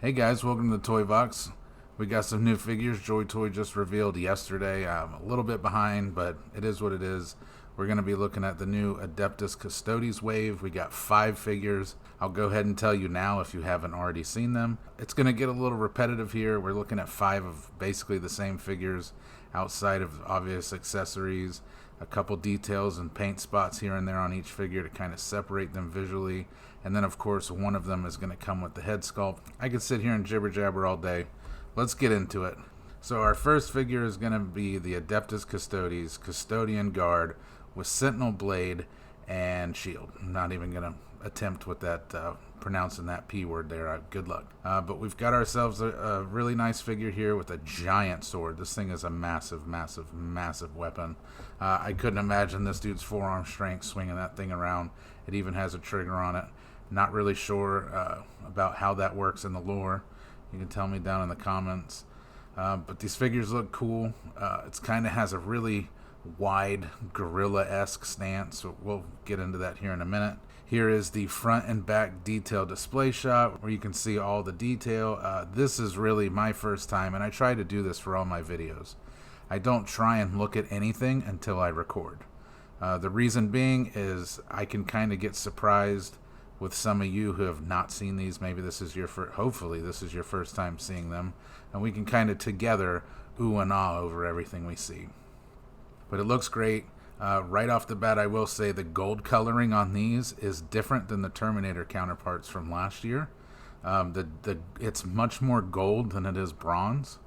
Hey guys, welcome to the Toy Box. We got some new figures. Joy Toy just revealed yesterday. I'm a little bit behind, but it is what it is. We're going to be looking at the new Adeptus Custodes wave. We got 5 figures. I'll go ahead and tell you now if you haven't already seen them. It's going to get a little repetitive here. We're looking at 5 of basically the same figures outside of obvious accessories. A couple details and paint spots here and there on each figure to kind of separate them visually. And then, of course, one of them is going to come with the head sculpt. I could sit here and jibber jabber all day. Let's get into it. So our first figure is going to be the Adeptus Custodes Custodian Guard with Sentinel Blade and Shield. I'm not even going to attempt with that, pronouncing that P word there. Good luck. But we've got ourselves a really nice figure here with a giant sword. This thing is a massive, massive, massive weapon. I couldn't imagine this dude's forearm strength swinging that thing around. It even has a trigger on it. Not really sure about how that works in the lore. You can tell me down in the comments. But these figures look cool. It kind of has a really wide gorilla-esque stance. So we'll get into that here in a minute. Here is the front and back detail display shot where you can see all the detail. This is really my first time, and I try to do this for all my videos. I don't try and look at anything until I record. The reason being is I can kind of get surprised with some of you who have not seen these. Maybe this is your first, hopefully this is your first time seeing them, and we can kind of together ooh and ah over everything we see. But it looks great. Right off the bat, I will say the gold coloring on these is different than the Terminator counterparts from last year. It's much more gold than it is bronze.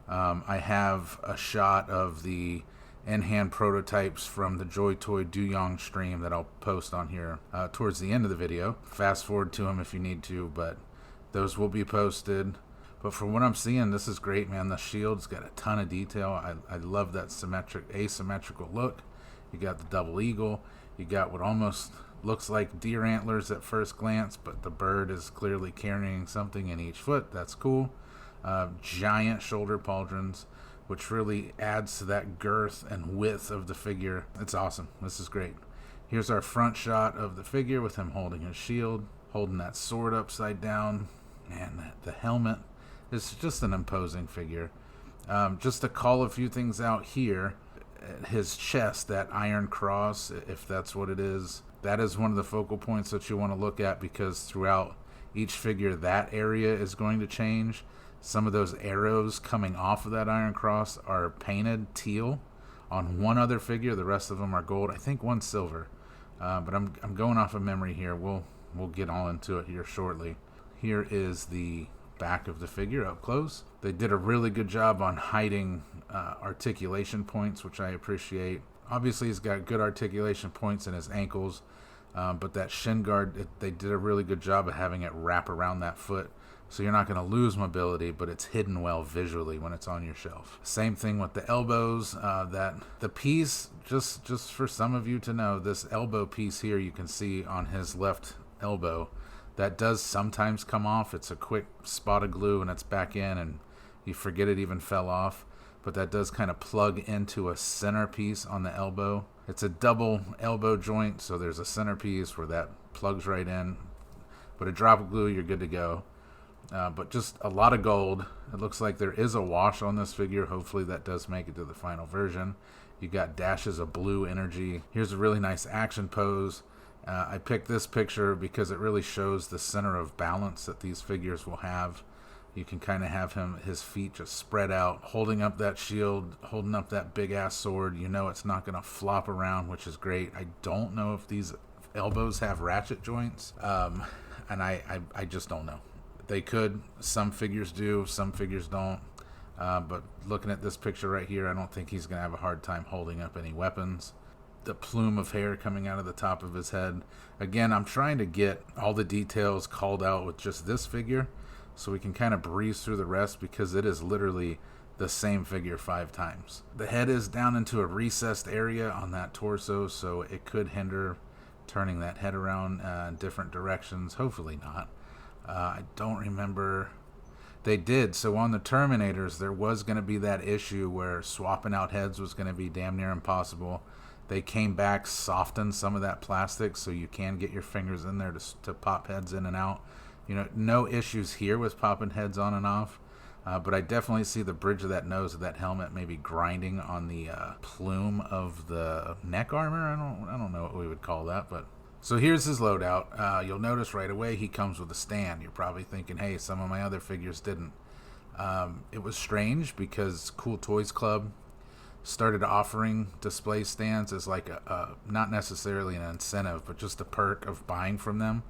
I have a shot of the in-hand prototypes from the Joy Toy Duyong stream that I'll post on here towards the end of the video. Fast forward to them if you need to, but those will be posted. But from what I'm seeing, this is great, man. The shield's got a ton of detail. I love that asymmetrical look. You got the double eagle. You got what almost looks like deer antlers at first glance, but the bird is clearly carrying something in each foot. That's cool. Giant shoulder pauldrons, which really adds to that girth and width of the figure. It's awesome. This is great. Here's our front shot of the figure with him holding his shield, holding that sword upside down. Man, the helmet is just an imposing figure. Just to call a few things out here, his chest, that iron cross, if that's what it is, that is one of the focal points that you want to look at, because throughout each figure that area is going to change. Some of those arrows coming off of that iron cross are painted teal on one other figure. The rest of them are gold. I think one's silver. But I'm going off of memory here. We'll get all into it here shortly. Here is the back of the figure up close. They did a really good job on hiding articulation points, which I appreciate. Obviously, he's got good articulation points in his ankles, but that shin guard, they did a really good job of having it wrap around that foot. So you're not going to lose mobility, but it's hidden well visually when it's on your shelf. Same thing with the elbows. That the piece, just for some of you to know, this elbow piece here you can see on his left elbow, that does sometimes come off. It's a quick spot of glue and it's back in, and you forget it even fell off. But that does kind of plug into a centerpiece on the elbow. It's a double elbow joint, so there's a centerpiece where that plugs right in. But a drop of glue, you're good to go. But just a lot of gold. It looks like there is a wash on this figure. Hopefully that does make it to the final version. You got dashes of blue energy. Here's a really nice action pose. I picked this picture because it really shows the center of balance that these figures will have. You can kind of have his feet just spread out, holding up that shield, holding up that big ass sword. You know it's not going to flop around, which is great. I don't know if these elbows have ratchet joints, and I just don't know. They could. Some figures do, some figures don't. But looking at this picture right here, I don't think he's going to have a hard time holding up any weapons. The plume of hair coming out of the top of his head. Again, I'm trying to get all the details called out with just this figure, so we can kind of breeze through the rest, because it is literally the same figure 5 times. The head is down into a recessed area on that torso, so it could hinder turning that head around in different directions. Hopefully not. I don't remember. They did. So on the Terminators, there was going to be that issue where swapping out heads was going to be damn near impossible. They came back, softened some of that plastic so you can get your fingers in there to pop heads in and out. No issues here with popping heads on and off. But I definitely see the bridge of that nose of that helmet maybe grinding on the plume of the neck armor. I don't know what we would call that, but so here's his loadout. You'll notice right away he comes with a stand. You're probably thinking, hey, some of my other figures didn't. It was strange because Cool Toys Club started offering display stands as like a not necessarily an incentive, but just a perk of buying from them.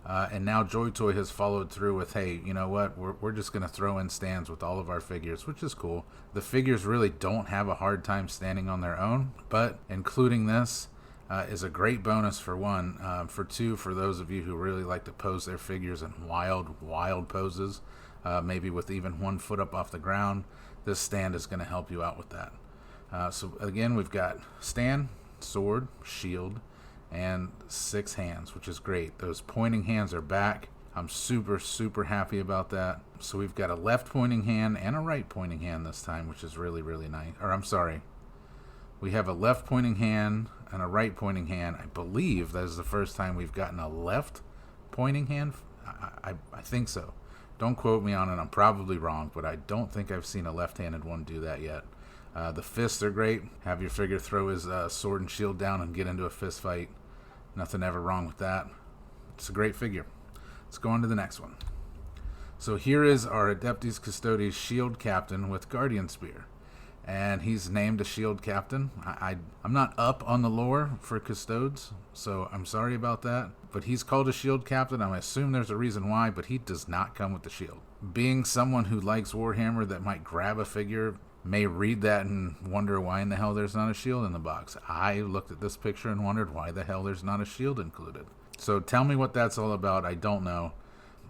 And now Joy Toy has followed through with, hey, you know what? We're just going to throw in stands with all of our figures, which is cool. The figures really don't have a hard time standing on their own, but including this is a great bonus for one. For two, for those of you who really like to pose their figures in wild poses, maybe with even 1 foot up off the ground, this stand is going to help you out with that. So again, we've got stand, sword, shield, and 6 hands, which is great. Those pointing hands are back. I'm super happy about that. So we've got a left pointing hand and a right pointing hand this time, which is really nice. Or I'm sorry, we have a left pointing hand and a right pointing hand. I believe that is the first time we've gotten a left pointing hand. I think so. Don't quote me on it. I'm probably wrong, but I don't think I've seen a left-handed one do that yet. The fists are great. Have your figure throw his sword and shield down and get into a fist fight. Nothing ever wrong with that. It's a great figure. Let's go on to the next one. So here is our Adeptus Custodes shield captain with Guardian Spear. And he's named a shield captain. I'm not up on the lore for Custodes, so I'm sorry about that. But he's called a shield captain. I assume there's a reason why, but he does not come with the shield. Being someone who likes Warhammer that might grab a figure may read that and wonder why in the hell there's not a shield in the box. I looked at this picture and wondered why the hell there's not a shield included. So tell me what that's all about. I don't know.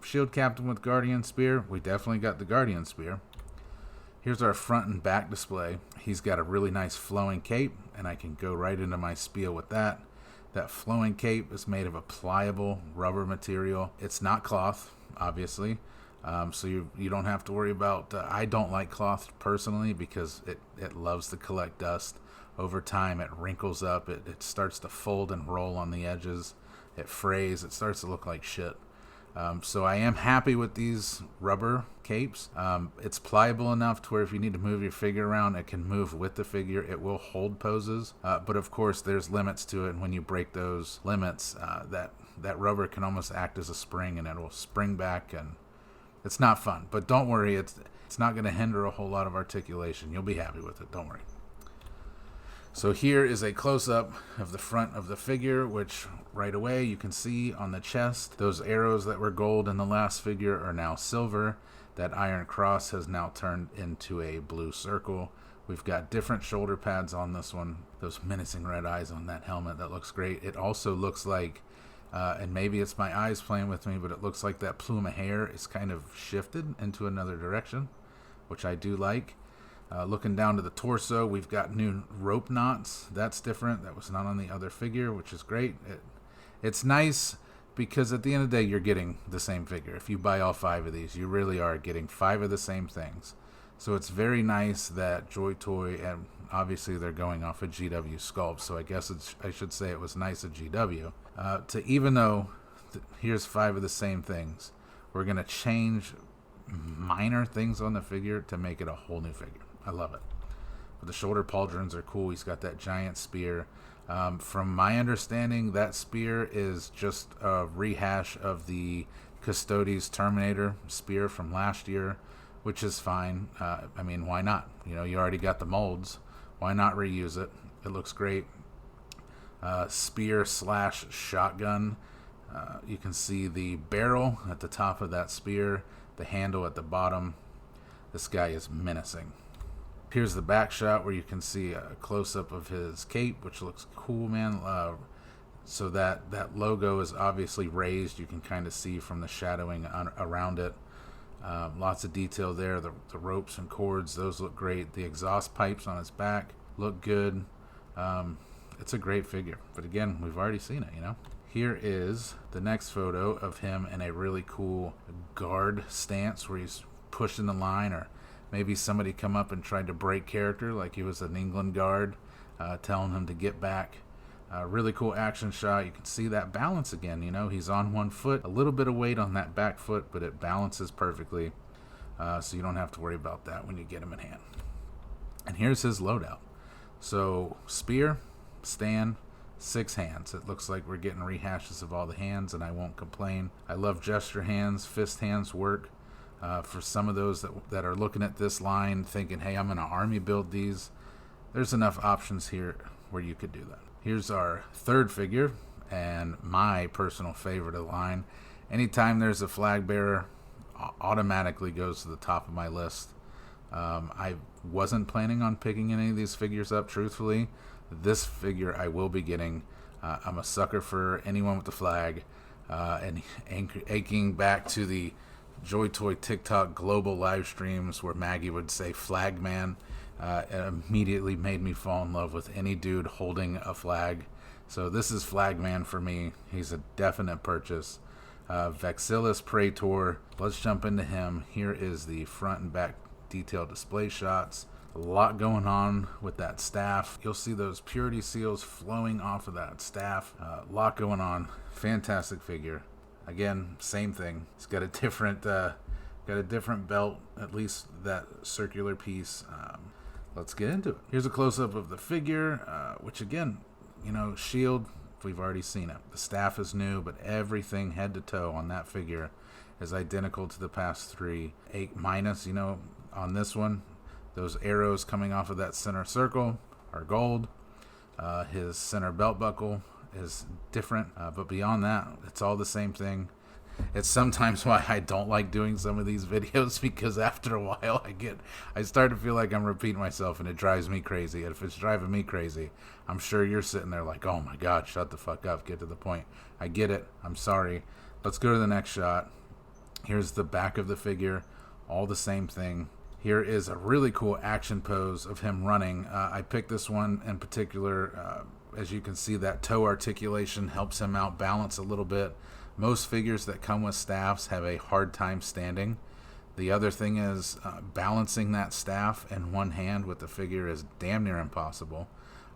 Shield captain with Guardian Spear. We definitely got the Guardian Spear. Here's our front and back display. He's got a really nice flowing cape, and I can go right into my spiel with that. That flowing cape is made of a pliable rubber material. It's not cloth, obviously. So you don't have to worry about, I don't like cloth personally because it loves to collect dust. Over time it wrinkles up, it starts to fold and roll on the edges, it frays, it starts to look like shit. So I am happy with these rubber capes. It's pliable enough to where if you need to move your figure around, it can move with the figure. It will hold poses, but of course there's limits to it, and when you break those limits, that rubber can almost act as a spring and it will spring back, and it's not fun, but don't worry, it's not going to hinder a whole lot of articulation. You'll be happy with it, don't worry. So here is a close-up of the front of the figure, which right away you can see on the chest, those arrows that were gold in the last figure are now silver. That iron cross has now turned into a blue circle. We've got different shoulder pads on this one, those menacing red eyes on that helmet. That looks great. It also looks like and maybe it's my eyes playing with me, but it looks like that plume of hair is kind of shifted into another direction, which I do like. Looking down to the torso, we've got new rope knots. That's different. That was not on the other figure, which is great. It's nice because at the end of the day, you're getting the same figure. If you buy all 5 of these, you really are getting 5 of the same things. So it's very nice that Joy Toy, and obviously they're going off of GW sculpt, so I guess I should say it was nice of GW. To even though here's 5 of the same things, we're going to change minor things on the figure to make it a whole new figure. I love it. But the shoulder pauldrons are cool. He's got that giant spear. From my understanding, that spear is just a rehash of the Custodes Terminator spear from last year, which is fine. I mean, why not? You already got the molds. Why not reuse it? It looks great. Spear / shotgun. You can see the barrel at the top of that spear, the handle at the bottom. This guy is menacing. Here's the back shot where you can see a close-up of his cape, which looks cool, man. So that logo is obviously raised. You can kind of see from the shadowing around it. Lots of detail there. The ropes and cords, those look great. The exhaust pipes on his back look good. It's a great figure. But again, we've already seen it, Here is the next photo of him in a really cool guard stance where he's pushing the line, or maybe somebody come up and tried to break character like he was an England guard, telling him to get back. Really cool action shot. You can see that balance again. You know, he's on one foot, a little bit of weight on that back foot, but it balances perfectly. So you don't have to worry about that when you get him in hand. And here's his loadout. So spear, stand, 6 hands. It looks like we're getting rehashes of all the hands, and I won't complain. I love gesture hands. Fist hands work. For some of those that are looking at this line thinking, hey, I'm going to army build these, there's enough options here where you could do that. Here's our third figure, and my personal favorite of the line. Anytime there's a flag bearer, automatically goes to the top of my list. I wasn't planning on picking any of these figures up, truthfully. This figure I will be getting. I'm a sucker for anyone with the flag, and aching back to the Joy Toy TikTok global live streams where Maggie would say flag man. It immediately made me fall in love with any dude holding a flag. So this is Flagman for me. He's a definite purchase. Vexillus Praetor. Let's jump into him. Here is the front and back detailed display shots. A lot going on with that staff. You'll see those purity seals flowing off of that staff. A lot going on. Fantastic figure. Again, same thing. It's got a different belt, at least that circular piece. Let's get into it. Here's a close-up of the figure, which again, you know, shield, we've already seen it. The staff is new, but everything head to toe on that figure is identical to the past 3. 8 minus, you know, on this one, those arrows coming off of that center circle are gold. His center belt buckle is different, but beyond that, it's all the same thing. It's sometimes why I don't like doing some of these videos, because after a while I start to feel like I'm repeating myself, and it drives me crazy. And if it's driving me crazy, I'm sure you're sitting there like, oh my God, shut the fuck up, get to the point. I get it. I'm sorry. Let's go to the next shot. Here's the back of the figure, all the same thing. Here is a really cool action pose of him running. I picked this one in particular. As you can see, that toe articulation helps him out balance a little bit. Most figures that come with staffs have a hard time standing. The other thing is balancing that staff in one hand with the figure is damn near impossible.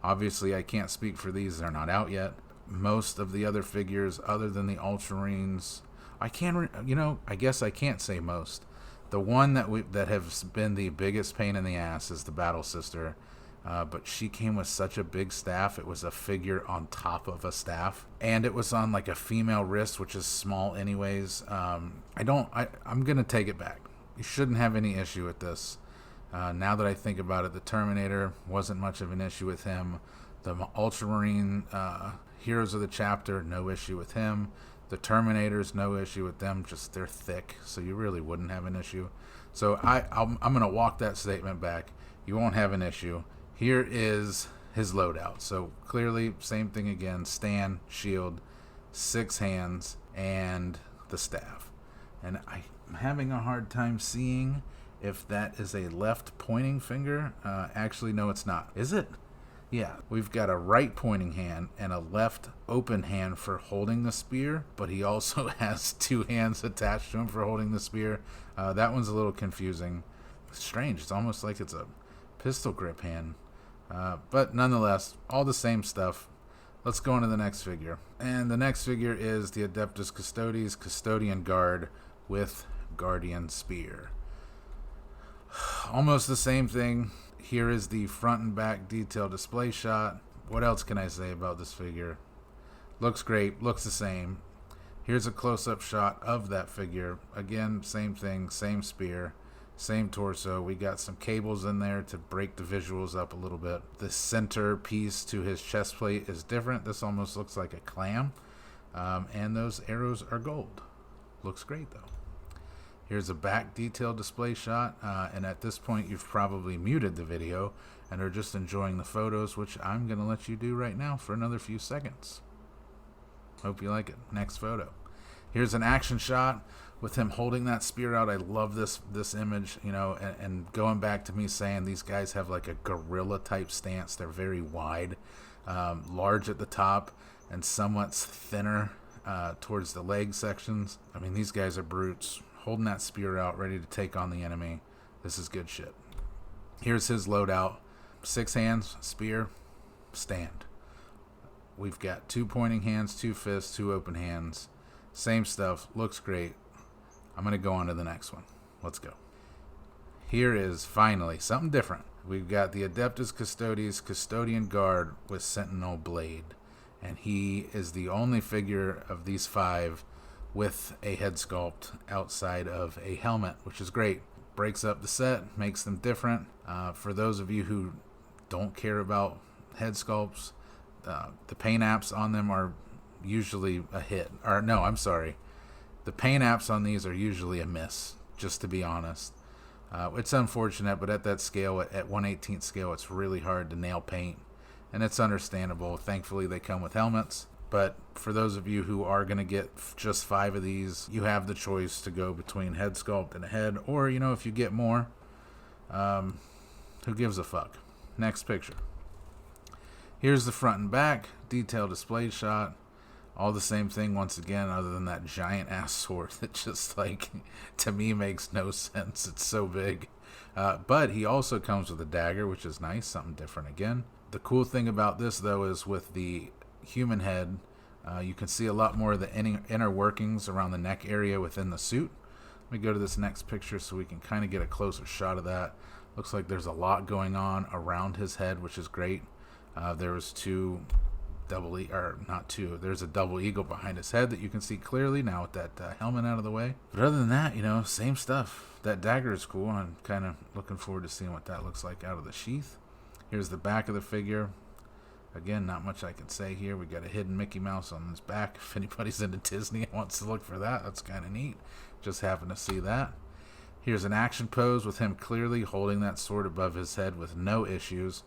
Obviously, I can't speak for these. They're not out yet. Most of the other figures, other than the Ultramarines, I guess I can't say most. The one that has been the biggest pain in the ass is the Battle Sister. But she came with such a big staff. It was a figure on top of a staff, and it was on like a female wrist, which is small anyways. I'm gonna take it back. You shouldn't have any issue with this. Now that I think about it, the Terminator wasn't much of an issue with him. The Ultramarine Heroes of the Chapter, no issue with him. The Terminators, no issue with them. Just they're thick, so you really wouldn't have an issue. So I'm gonna walk that statement back. You won't have an issue. Here is his loadout. So clearly, same thing again. Stand, shield, 6 hands, and the staff. And I'm having a hard time seeing if that is a left pointing finger. Actually, no, it's not. Is it? Yeah, we've got a right pointing hand and a left open hand for holding the spear, but he also has 2 hands attached to him for holding the spear. That one's a little confusing. Strange. It's almost like it's a pistol grip hand. But nonetheless, all the same stuff. Let's go on to the next figure. And the next figure is the Adeptus Custodes Custodian Guard with Guardian Spear. Almost the same thing. Here is the front and back detailed display shot. What else can I say about this figure? Looks great. Looks the same. Here's a close-up shot of that figure. Again, same thing. Same spear. Same torso. We got some cables in there to break the visuals up a little bit. The center piece to his chest plate is different. This almost looks like a clam. And those arrows are gold. Looks great, though. Here's a back detail display shot. And at this point, you've probably muted the video and are just enjoying the photos, which I'm going to let you do right now for another few seconds. Hope you like it. Next photo. Here's an action shot with him holding that spear out. I love this image, you know, and going back to me saying these guys have like a gorilla type stance. They're very wide, large at the top, and somewhat thinner towards the leg sections. I mean, these guys are brutes, holding that spear out, ready to take on the enemy. This is good shit. Here's his loadout. 6 hands, spear, stand. We've got 2 pointing hands, 2 fists, 2 open hands. Same stuff. Looks great. I'm going to go on to the next one. Let's go. Here is finally something different. We've got the Adeptus Custodes Custodian Guard with Sentinel Blade. And he is the only figure of these 5 with a head sculpt outside of a helmet, which is great. Breaks up the set, makes them different. For those of you who don't care about head sculpts, the paint apps on them are usually a hit. Or no, I'm sorry. The paint apps on these are usually a miss, just to be honest. It's unfortunate, but at that scale, at 1/18 scale, it's really hard to nail paint. And it's understandable. Thankfully, they come with helmets. But for those of you who are going to get just 5 of these, you have the choice to go between head sculpt and a head. Or, if you get more, who gives a fuck? Next picture. Here's the front and back. Detailed display shot. All the same thing once again, other than that giant ass sword that just, to me makes no sense. It's so big. But he also comes with a dagger, which is nice. Something different again. The cool thing about this, though, is with the human head, you can see a lot more of the inner workings around the neck area within the suit. Let me go to this next picture so we can kind of get a closer shot of that. Looks like there's a lot going on around his head, which is great. There was there's a double eagle behind his head that you can see clearly now with that helmet out of the way. But other than that, same stuff. That dagger is cool. I'm kind of looking forward to seeing what that looks like out of the sheath. Here's the back of the figure. Again, not much I can say here. We got a hidden Mickey Mouse on his back. If anybody's into Disney and wants to look for that, that's kind of neat. Just happen to see that. Here's an action pose with him clearly holding that sword above his head with no issues.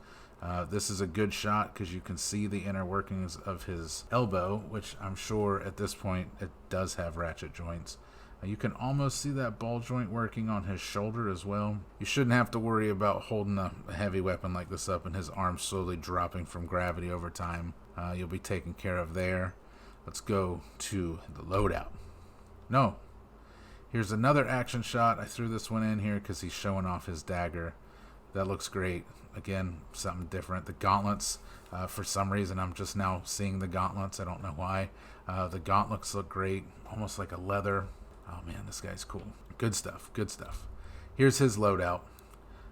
This is a good shot because you can see the inner workings of his elbow, which I'm sure at this point it does have ratchet joints. You can almost see that ball joint working on his shoulder as well. You shouldn't have to worry about holding a heavy weapon like this up and his arms slowly dropping from gravity over time. You'll be taken care of there. Let's go to the loadout. No. Here's another action shot. I threw this one in here because he's showing off his dagger. That looks great. Again, something different. The gauntlets, for some reason, I'm just now seeing the gauntlets. I don't know why. The gauntlets look great. Almost like a leather. Oh man, this guy's cool. Good stuff, good stuff. Here's his loadout.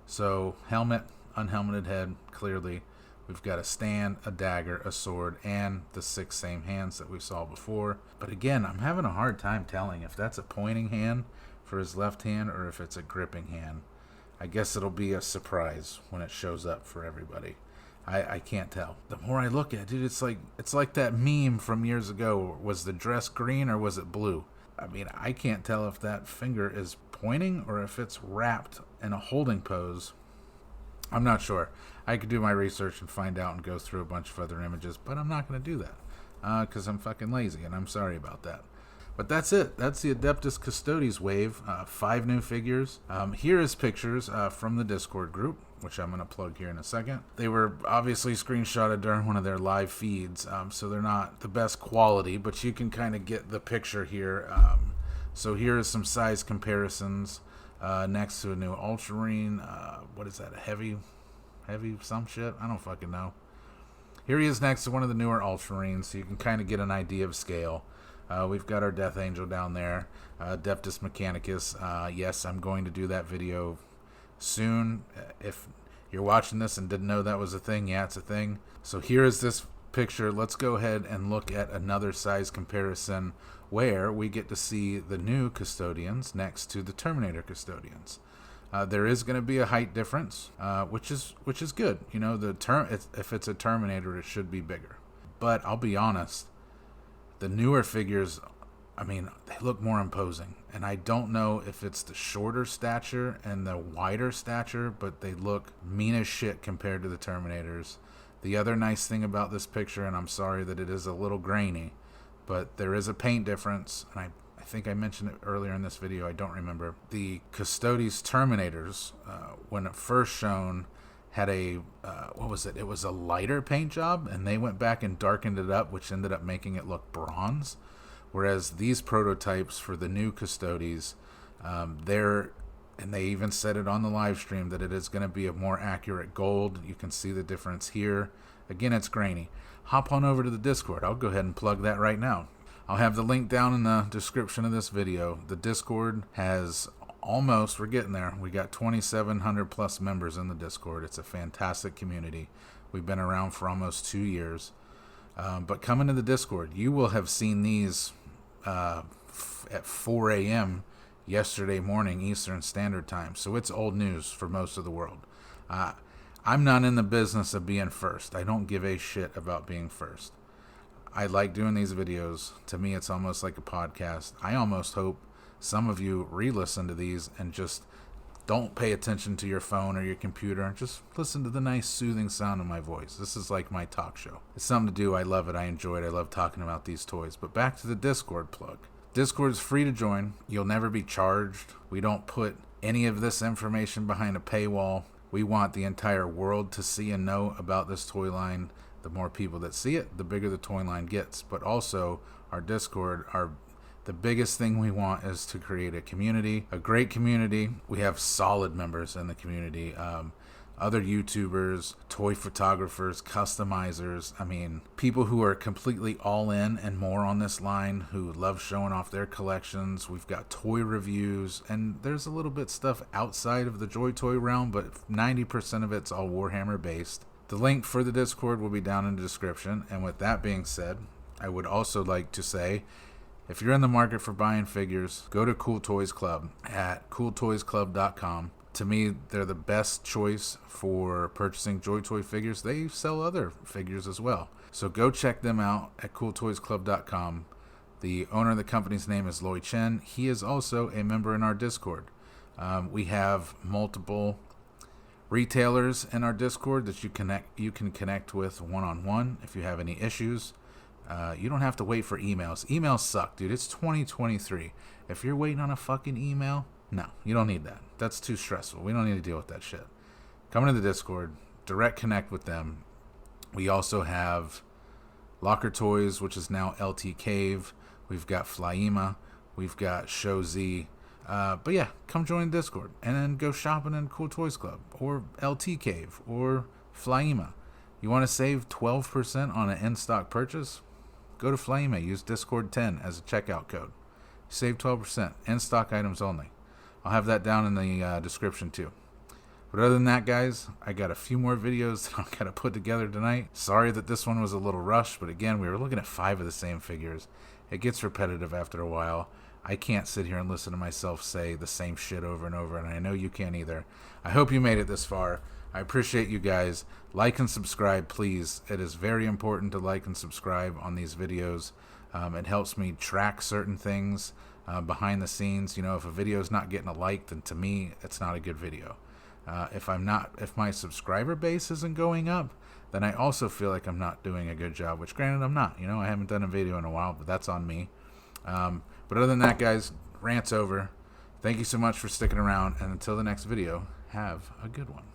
So, helmet, unhelmeted head, clearly. We've got a stand, a dagger, a sword, and the 6 same hands that we saw before. But again, I'm having a hard time telling if that's a pointing hand for his left hand or if it's a gripping hand. I guess it'll be a surprise when it shows up for everybody. I can't tell. The more I look at it, dude, it's like that meme from years ago. Was the dress green or was it blue? I mean, I can't tell if that finger is pointing or if it's wrapped in a holding pose. I'm not sure. I could do my research and find out and go through a bunch of other images, but I'm not going to do that because I'm fucking lazy, and I'm sorry about that. But that's it. That's the Adeptus Custodes wave. 5 new figures. Here is pictures from the Discord group, which I'm going to plug here in a second. They were obviously screenshotted during one of their live feeds, so they're not the best quality, but you can kind of get the picture here. So here is some size comparisons next to a new Ultramarine. What is that, a heavy some shit? I don't fucking know. Here he is next to one of the newer Ultramarines, so you can kind of get an idea of scale. We've got our Death Angel down there, Adeptus Mechanicus. Yes, I'm going to do that video soon. If you're watching this and didn't know that was a thing, yeah, it's a thing. So here is this picture. Let's go ahead and look at another size comparison where we get to see the new Custodians next to the Terminator Custodians. There is going to be a height difference, which is good. If it's a Terminator, it should be bigger. But I'll be honest, the newer figures, I mean, they look more imposing. And I don't know if it's the shorter stature and the wider stature, but they look mean as shit compared to the Terminators. The other nice thing about this picture, and I'm sorry that it is a little grainy, but there is a paint difference. And I think I mentioned it earlier in this video. I don't remember. The Custodes Terminators, when it first shown, had a, what was it? It was a lighter paint job, and they went back and darkened it up, which ended up making it look bronze. Whereas these prototypes for the new Custodes, and they even said it on the live stream that it is going to be a more accurate gold. You can see the difference here. Again, it's grainy. hop on over to the Discord. I'll go ahead and plug that right now. I'll have the link down in the description of this video. The Discord has we're getting there. We got 2,700 plus members in the Discord. It's a fantastic community. We've been around for almost 2 years. But come into the Discord. You will have seen these at 4 a.m. yesterday morning Eastern Standard Time. So it's old news for most of the world. I'm not in the business of being first. I don't give a shit about being first. I like doing these videos. To me, it's almost like a podcast. I almost hope some of you re-listen to these and just don't pay attention to your phone or your computer and just listen to the nice soothing sound of my voice. This is like my talk show. It's something to do. I love it. I enjoy it. I love talking about these toys. But back to the Discord plug. Discord is free to join. You'll never be charged. We don't put any of this information behind a paywall. We want the entire world to see and know about this toy line. The more people that see it, the bigger the toy line gets. But also, our Discord, the biggest thing we want is to create a community, a great community. We have solid members in the community. Other YouTubers, toy photographers, customizers. I mean, people who are completely all in and more on this line, who love showing off their collections. We've got toy reviews, and there's a little bit stuff outside of the Joy Toy realm, but 90% of it's all Warhammer based. The link for the Discord will be down in the description. And with that being said, I would also like to say, if you're in the market for buying figures, go to Cool Toys Club at cooltoysclub.com. To me, they're the best choice for purchasing Joy Toy figures. They sell other figures as well. So go check them out at cooltoysclub.com. The owner of the company's name is Loy Chen. He is also a member in our Discord. We have multiple retailers in our Discord that you can connect with one-on-one if you have any issues. You don't have to wait for emails. Emails suck, dude. It's 2023. If you're waiting on a fucking email, no, you don't need that. That's too stressful. We don't need to deal with that shit. Come into the Discord, direct connect with them. We also have Locker Toys, which is now LT Cave. We've got Flyema. We've got Show Z. But yeah, come join the Discord and then go shopping in Cool Toys Club or LT Cave or Flyema. You want to save 12% on an in-stock purchase? Go to Flyema. Use Discord 10 as a checkout code. Save 12%. In-stock items only. I'll have that down in the description too. But other than that, guys, I got a few more videos that I've got to put together tonight. Sorry that this one was a little rushed, but again, we were looking at 5 of the same figures. It gets repetitive after a while. I can't sit here and listen to myself say the same shit over and over, and I know you can't either. I hope you made it this far. I appreciate you guys. Like and subscribe, please. It is very important to like and subscribe on these videos. It helps me track certain things behind the scenes. You know, if a video is not getting a like, then to me, it's not a good video. If my subscriber base isn't going up, then I also feel like I'm not doing a good job, which granted I'm not. You know, I haven't done a video in a while, but that's on me. But other than that, guys, rant's over. Thank you so much for sticking around, and until the next video, have a good one.